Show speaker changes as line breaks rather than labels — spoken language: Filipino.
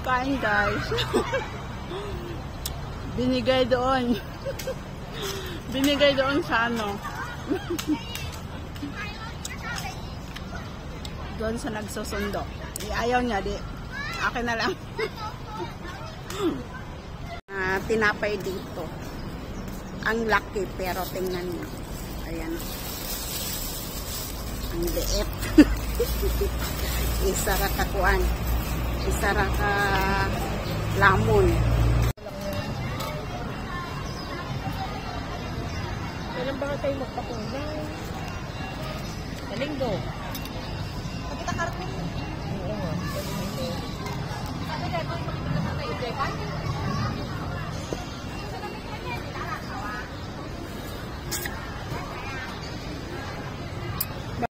Kain guys. Binigay doon. Binigay doon sa ano. Doon sa nagsusundo. Ayaw niya, di. Akin na lang. Tinapay dito. Ang laki, pero tingnan niyo. Ayan. Ang liit. Isa ra kakuan. Isa ra ka lamon.
Kailan ba tayo magpapunay? Sa linggo. Pagkita karton.